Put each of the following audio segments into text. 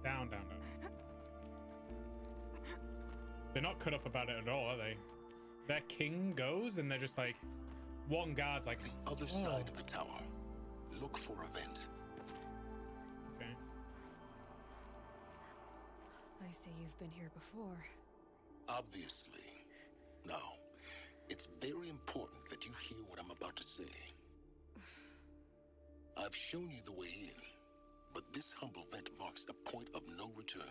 Down, down, down. They're not cut up about it at all, are they? Their king goes and they're just like, one guard's like, The other side of the tower. Look for a vent. okay. I see you've been here before. Obviously. Now, it's very important that you hear what I'm about to say. I've shown you the way in, but this humble vent marks a point of no return.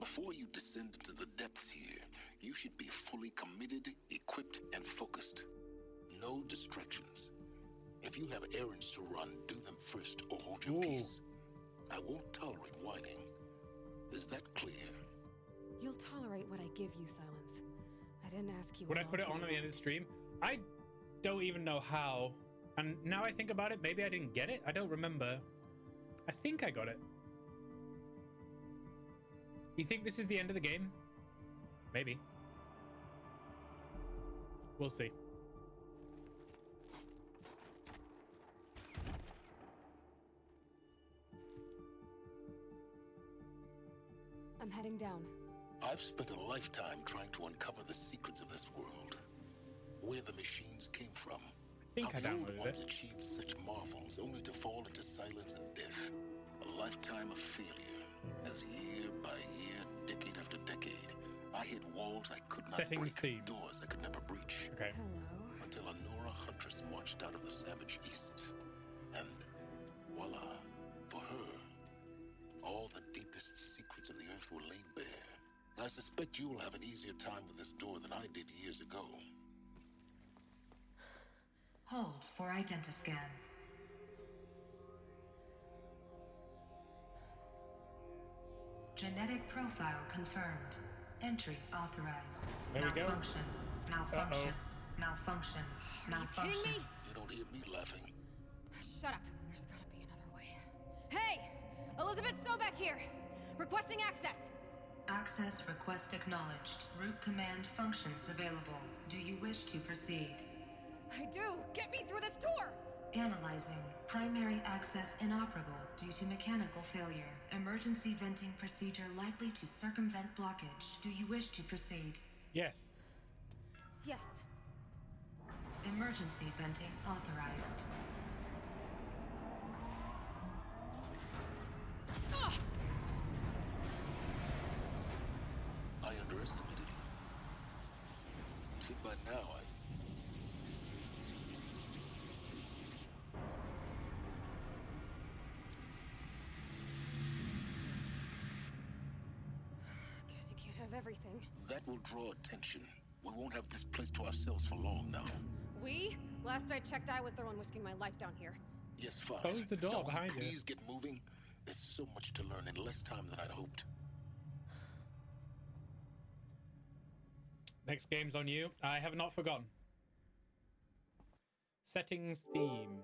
Before you descend into the depths here, you should be fully committed, equipped, and focused. No distractions. If you have errands to run, do them first or hold your peace. I won't tolerate whining. Is that clear? You'll tolerate what I give you, Silence. I didn't ask you. Would I put it on at the end of the stream? I don't even know how. And now I think about it, maybe I didn't get it. I don't remember. I think I got it. You think this is the end of the game? Maybe. We'll see. I'm heading down. I've spent a lifetime trying to uncover the secrets of this world. Where the machines came from. I think How I the old downloaded ones it. achieved such marvels only to fall into silence and death. A lifetime of failure. As year by year, decade after decade, I hit walls I could not Settings, break, themes. doors I could never breach. Okay. Hello. Until a Nora huntress marched out of the savage east. And voila, for her, all the deepest secrets of the earth were laid bare. I suspect you will have an easier time with this door than I did years ago. Hold for identiscan. Genetic profile confirmed. Entry authorized. There we go. Malfunction. Malfunction. Malfunction. Are you Malfunction. kidding me? You don't hear me laughing. Shut up. There's gotta be another way. Hey! Elizabeth Sobeck here! Requesting access! Access request acknowledged. Root command functions available. Do you wish to proceed? I do! Get me through this door! Analyzing. Primary access inoperable due to mechanical failure. Emergency venting procedure likely to circumvent blockage. Do you wish to proceed? Yes. Yes. Emergency venting authorized. Ah! I underestimated you. See, by now, Guess you can't have everything. that will draw attention. We won't have this place to ourselves for long now. We? Last I checked, I was the one risking my life down here. Yes, fine. Close the door Now, behind you. Please get moving. There's so much to learn in less time than I'd hoped. Next game's on you. I have not forgotten. Settings theme.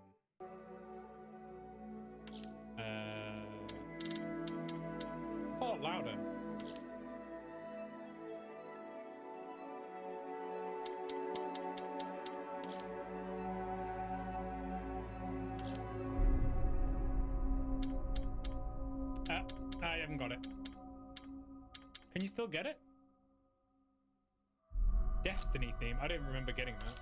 It's a lot louder. I haven't got it. Can you still get it? Destiny theme. I don't remember getting that.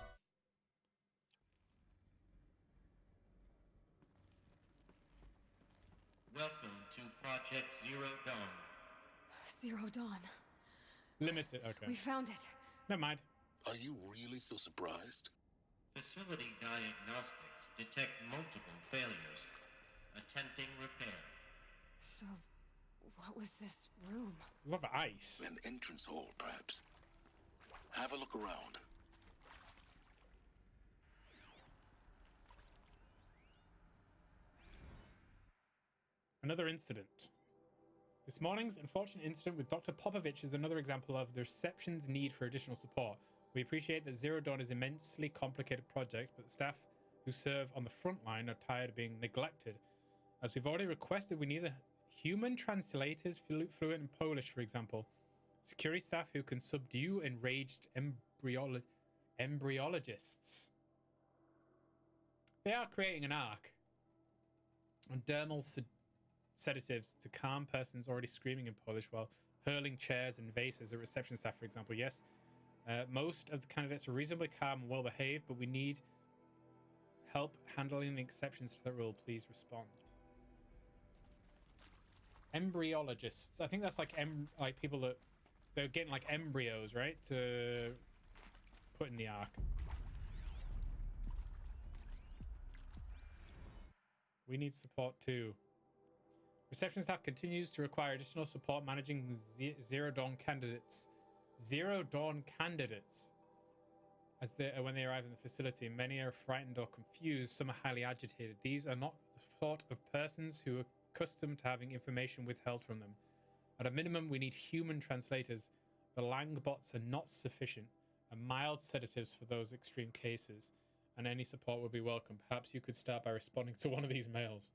Welcome to Project Zero Dawn. Zero Dawn. Limited. Okay. We found it. Never mind. Are you really so surprised? Facility diagnostics detect multiple failures. Attempting repair. So, what was this room? Love ice. An entrance hall, perhaps. Have a look around. Another incident. This morning's unfortunate incident with Dr. Popovich is another example of the reception's need for additional support. We appreciate that Zero Dawn is an immensely complicated project, but the staff who serve on the front line are tired of being neglected. As we've already requested, we need human translators fluent in Polish, for example. Security staff who can subdue enraged embryologists. They are creating an arc on dermal sedatives to calm persons already screaming in Polish while hurling chairs and vases at reception staff, for example. Yes, most of the candidates are reasonably calm and well behaved, but we need help handling the exceptions to that rule. Please respond. Embryologists. I think that's like people that they're getting like embryos, right, to put in the ark. We need support too. Reception staff continues to require additional support managing Zero Dawn candidates. Zero Dawn candidates. When they arrive in the facility, many are frightened or confused. Some are highly agitated. These are not the sort of persons who are accustomed to having information withheld from them. At a minimum, we need human translators. The Langbots are not sufficient. And mild sedatives for those extreme cases. And any support would be welcome. Perhaps you could start by responding to one of these mails.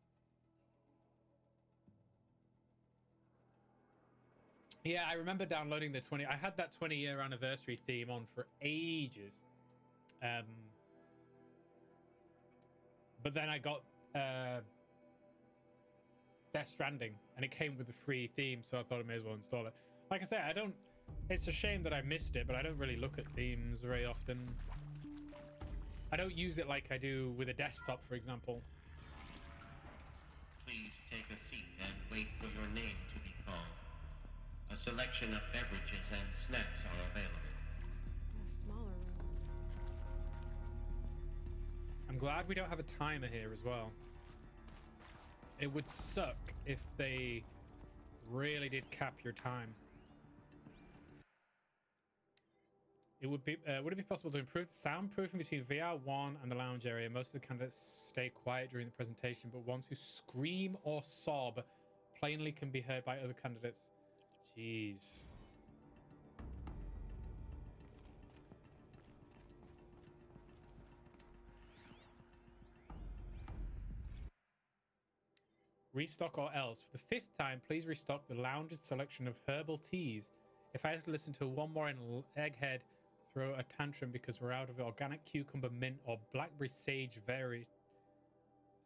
Yeah, I remember downloading the 20... I had that 20-year anniversary theme on for ages. But then I got Death Stranding, and it came with a free theme, so I thought I may as well install it. Like I said, I don't... It's a shame that I missed it, but I don't really look at themes very often. I don't use it like I do with a desktop, for example. Please take a seat and wait for your name to be called. A selection of beverages and snacks are available. A smaller room. I'm glad we don't have a timer here as well. It would suck if they really did cap your time. Would it be possible to improve the soundproofing between VR1 and the lounge area? Most of the candidates stay quiet during the presentation, but ones who scream or sob plainly can be heard by other candidates. Jeez. Restock or else. For the 5th time, please restock the lounge's selection of herbal teas. If I had to listen to one more in Egghead throw a tantrum because we're out of organic cucumber mint or blackberry sage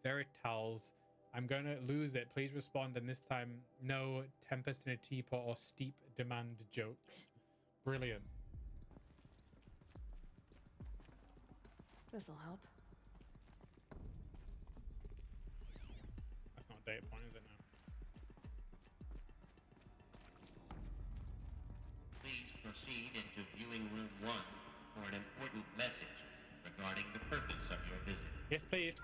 veritals, I'm going to lose it. Please respond, and this time, no tempest in a teapot or steep demand jokes. Brilliant. This'll help. That's not a data point, is it now? Please proceed into viewing room 1 for an important message regarding the purpose of your visit. Yes, please.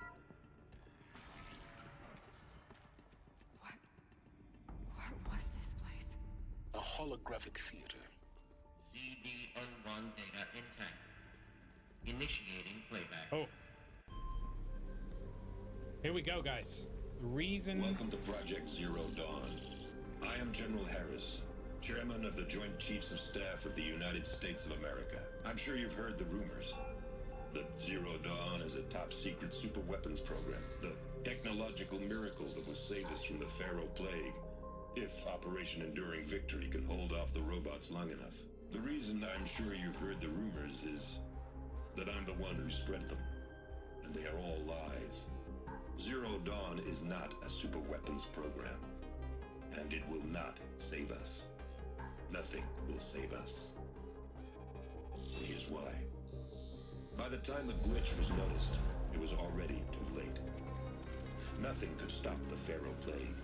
What was this place? A holographic theater. CD01 data intact. Initiating playback. Oh. Here we go, guys. The reason... Welcome to Project Zero Dawn. I am General Harris, Chairman of the Joint Chiefs of Staff of the United States of America. I'm sure you've heard the rumors that Zero Dawn is a top-secret super-weapons program, the technological miracle that will save us from the Pharaoh Plague, if Operation Enduring Victory can hold off the robots long enough. The reason I'm sure you've heard the rumors is that I'm the one who spread them, and they are all lies. Zero Dawn is not a super-weapons program, and it will not save us. Nothing will save us. Here's why. By the time the glitch was noticed, it was already too late. Nothing could stop the Pharaoh Plague.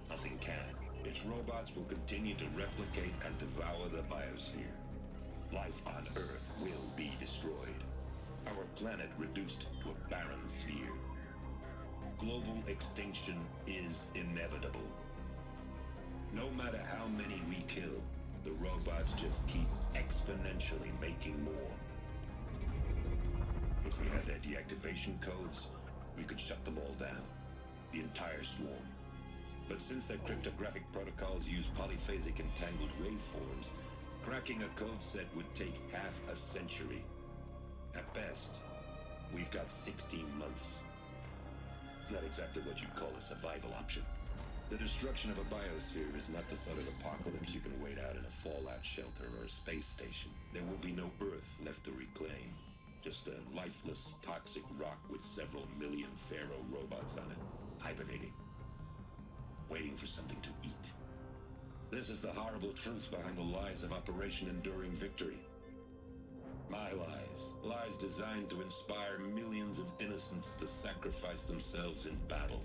Nothing can. Its robots will continue to replicate and devour the biosphere. Life on Earth will be destroyed. Our planet reduced to a barren sphere. Global extinction is inevitable. No matter how many we kill, the robots just keep exponentially making more. If we had their deactivation codes, we could shut them all down. The entire swarm. But since their cryptographic protocols use polyphasic entangled waveforms, cracking a code set would take half a century. At best, we've got 16 months. Not exactly what you'd call a survival option. The destruction of a biosphere is not the sort of apocalypse you can wait out in a fallout shelter or a space station. There will be no Earth left to reclaim. Just a lifeless, toxic rock with several million Pharaoh robots on it, hibernating. waiting for something to eat. This is the horrible truth behind the lies of Operation Enduring Victory. My lies. Lies designed to inspire millions of innocents to sacrifice themselves in battle.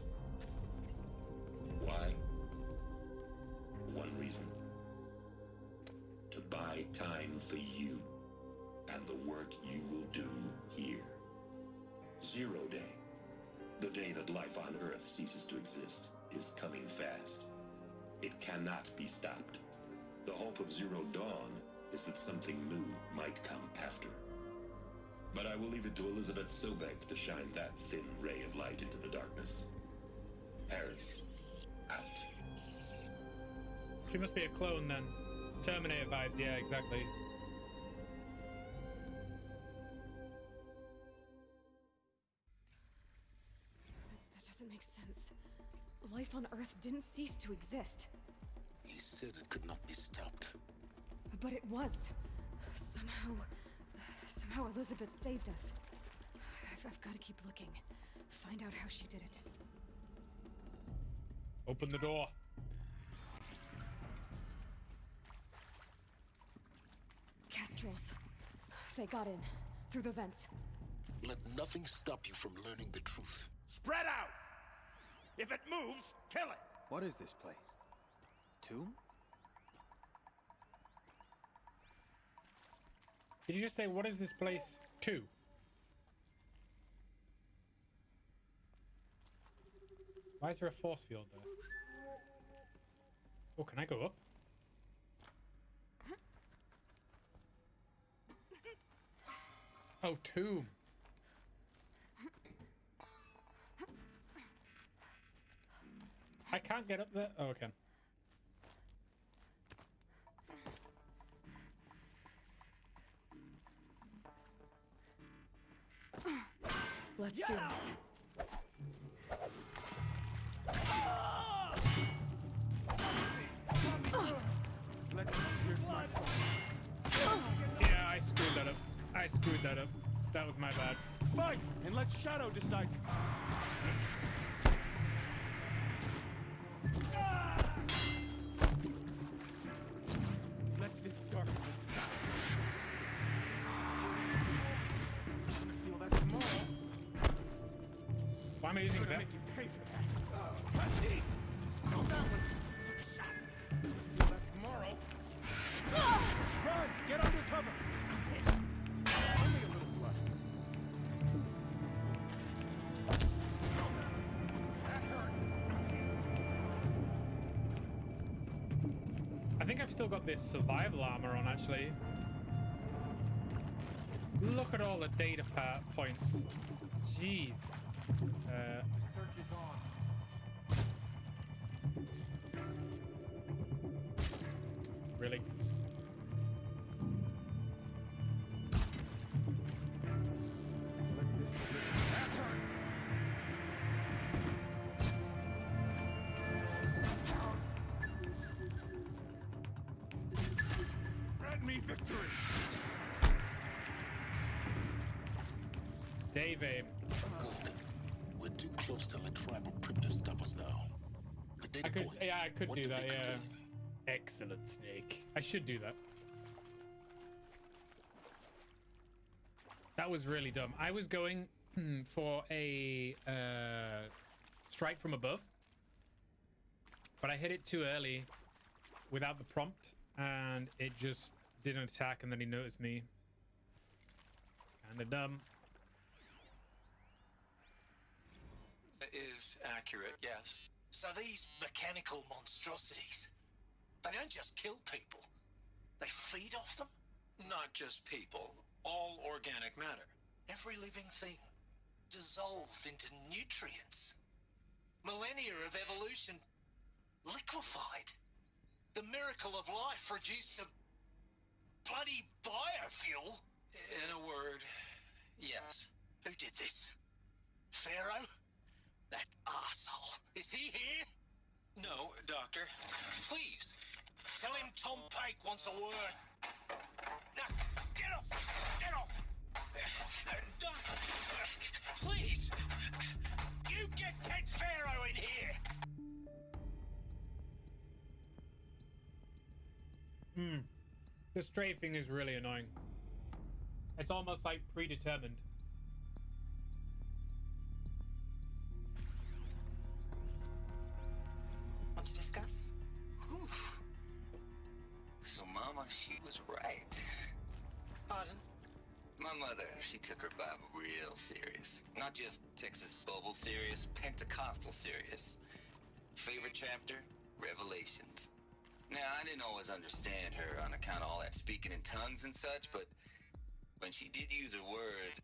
Why? One reason. To buy time for you and the work you will do here. Zero Day. The day that life on Earth ceases to exist is coming fast. It cannot be stopped. The hope of Zero Dawn is that something new might come after. But I will leave it to Elizabeth Sobek to shine that thin ray of light into the darkness. Harris, out. She must be a clone then. Terminator vibes, yeah, exactly. That doesn't make sense. Life on Earth didn't cease to exist. He said it could not be stopped. But it was. Somehow Elizabeth saved us. I've got to keep looking. Find out how she did it. Open the door. Kestrels. They got in. Through the vents. Let nothing stop you from learning the truth. Spread out! If it moves, kill it! What is this place? Tomb? Did you just say, what is this place to? Why is there a force field there? Oh, can I go up? Oh, tomb. I can't get up there. Oh, okay. Let's do this. Let me pierce my soul. Yeah, I screwed that up. I screwed that up. That was my bad. Fight, and let Shadow decide. Let this darkness stop. I'm gonna feel that tomorrow. Why am I using I'm gonna that? make you pay for that. Let's see. No, that one. Took a shot. I'm gonna feel that tomorrow. Run! Get under cover! Only a little blood. That hurt. I think I've still got this survival armor on, actually. Look at all the data points. Jeez. Search is on. Really? Let this deliver. That hurt. Grant me victory. Dave aim. Good. We're too close to let tribal primitive stop us now. The data points. Yeah, I could what do do that, they yeah. contain? Excellent, Snake. I should do that. That was really dumb. I was going for a strike from above, but I hit it too early without the prompt, and it just didn't attack, and then he noticed me. Kinda dumb. Is accurate, yes. So these mechanical monstrosities, they don't just kill people, they feed off them? Not just people, all organic matter. Every living thing, dissolved into nutrients. Millennia of evolution, liquefied. The miracle of life reduced to bloody biofuel. In a word, yes. Who did this? Pharaoh? That arsehole. Is he here? No, Doctor. Please, tell him Tom Pake wants a word. Now, get off! Get off! Doctor, please! You get Ted Pharaoh in here! The strafing is really annoying. It's almost like predetermined. Want to discuss? Oof. So, Mama, she was right. Pardon? My mother, she took her Bible real serious. Not just Texas Bible serious, Pentecostal serious. Favorite chapter? Revelations. Now, I didn't always understand her on account of all that speaking in tongues and such, but when she did use her words,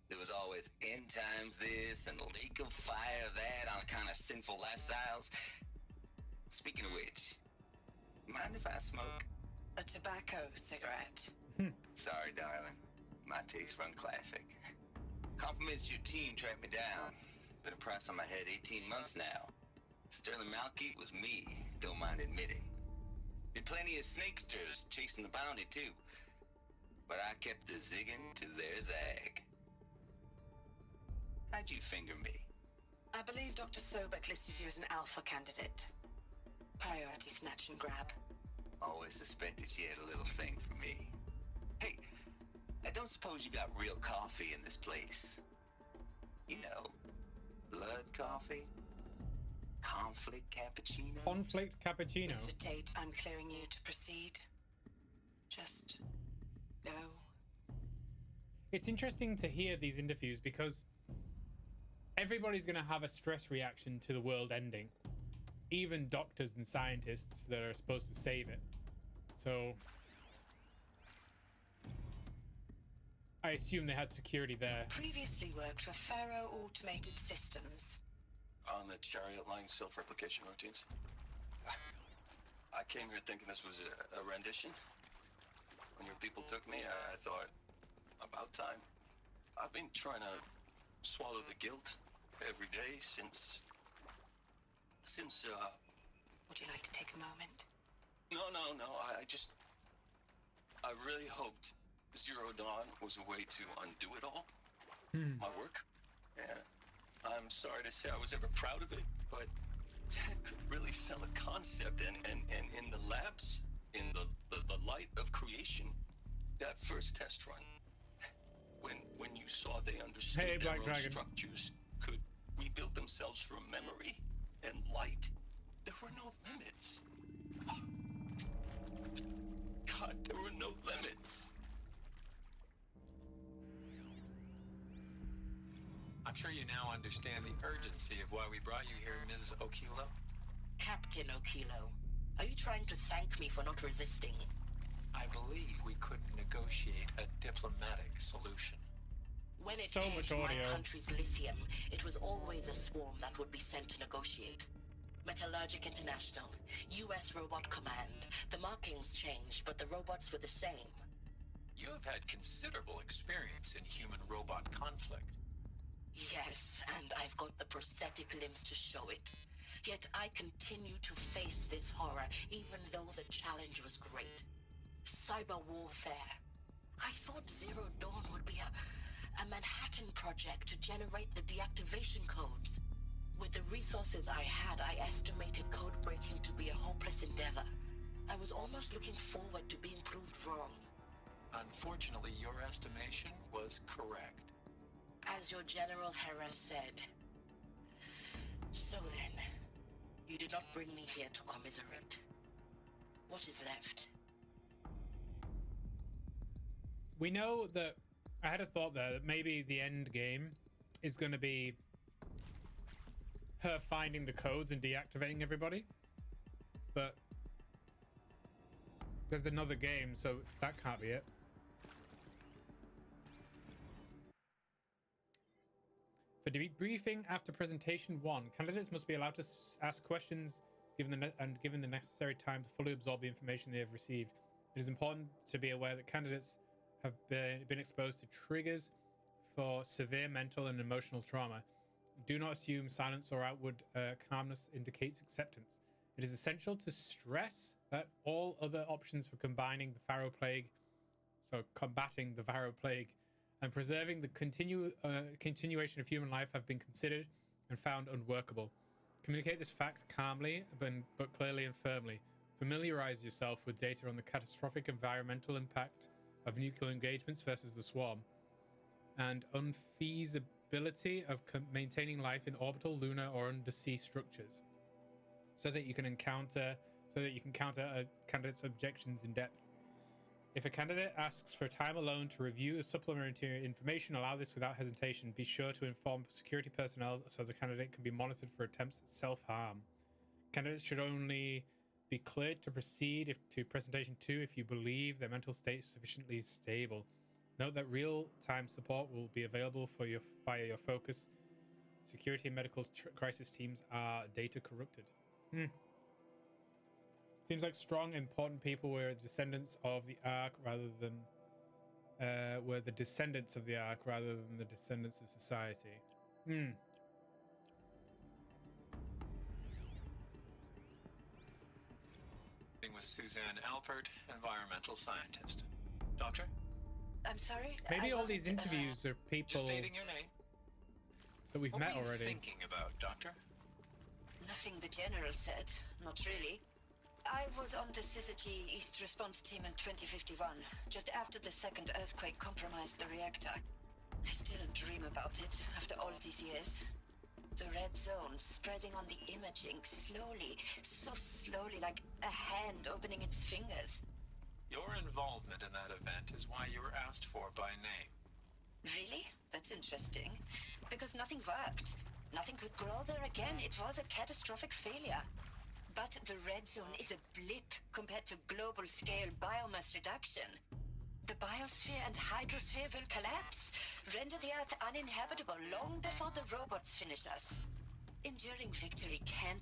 there was always end times this and lake of fire that on account of sinful lifestyles. Speaking of which, mind if I smoke? A tobacco cigarette. Sorry, darling. My taste run classic. Compliments to your team tracked me down. Been a price on my head 18 months now. Sterling Malkeet was me, don't mind admitting. Been plenty of snakesters chasing the bounty, too. But I kept the zigging to their zag. How'd you finger me? I believe Dr. Sobek listed you as an alpha candidate. Priority snatch and grab. Always suspected she had a little thing for me. Hey, I don't suppose you got real coffee in this place. You know, blood coffee? Conflict cappuccino? Conflict cappuccino. Mr. Tate, I'm clearing you to proceed. Just go. It's interesting to hear these interviews because everybody's going to have a stress reaction to the world ending. Even doctors and scientists that are supposed to save it. So I assume they had security there. Previously worked for Faro Automated Systems. On the Chariot Line self-replication routines. I came here thinking this was a rendition. When your people took me, I thought, about time. I've been trying to swallow the guilt every day since... Would you like to take a moment? No, I really hoped Zero Dawn was a way to undo it all. My work. Yeah. I'm sorry to say I was ever proud of it, but Tech could really sell a concept, and in the labs, in the light of creation, that first test run, when you saw they understood their own structures, could rebuild themselves from memory and light, there were no limits. God, there were no limits. I'm sure you now understand the urgency of why we brought you here, Ms. Okilo. Captain Okilo, are you trying to thank me for not resisting? I believe we could negotiate a diplomatic solution. When it came to my country's lithium, it was always a swarm that would be sent to negotiate. Metallurgic International, U.S. Robot Command. The markings changed, but the robots were the same. You have had considerable experience in human-robot conflict. Yes, and I've got the prosthetic limbs to show it. Yet I continue to face this horror, even though the challenge was great. Cyber warfare. I thought Zero Dawn would be a Manhattan project to generate the deactivation codes. With the resources I had, I estimated code breaking to be a hopeless endeavor. I was almost looking forward to being proved wrong. Unfortunately, your estimation was correct. As your General Hera said. So then, you did not bring me here to commiserate. What is left? We know that... I had a thought there that maybe the end game is going to be her finding the codes and deactivating everybody. But there's another game, so that can't be it. For debriefing after presentation 1, candidates must be allowed to ask questions given the necessary time to fully absorb the information they have received. It is important to be aware that candidates have been exposed to triggers for severe mental and emotional trauma. Do not assume silence or outward calmness indicates acceptance. It is essential to stress that all other options for combating the Faro Plague and preserving the continuation of human life have been considered and found unworkable. Communicate this fact calmly, but clearly and firmly. Familiarize yourself with data on the catastrophic environmental impact of nuclear engagements versus the swarm, and unfeasibility of maintaining life in orbital, lunar, or undersea structures, so that you can counter a candidate's objections in depth. If a candidate asks for time alone to review the supplementary information, allow this without hesitation. Be sure to inform security personnel so the candidate can be monitored for attempts at self-harm. Candidates should only be cleared to proceed to presentation 2 if you believe their mental state is sufficiently stable. Note that real-time support will be available via your focus. Security and medical crisis teams are data corrupted. Seems like strong, important people were descendants of the Ark rather than the descendants of society. With Suzanne Alpert, environmental scientist. Doctor? I'm sorry? Maybe all these interviews are people just stating your name. That we've met already. What were you thinking about, Doctor? Nothing the General said. Not really. I was on the Syzygy East Response Team in 2051, just after the second earthquake compromised the reactor. I still dream about it after all these years. The red zone spreading on the imaging, slowly, so slowly, like a hand opening its fingers. Your involvement in that event is why you were asked for by name. Really? That's interesting. Because nothing worked. Nothing could grow there again. It was a catastrophic failure. But the red zone is a blip compared to global-scale biomass reduction. The biosphere and hydrosphere will collapse, render the Earth uninhabitable long before the robots finish us. Enduring victory can't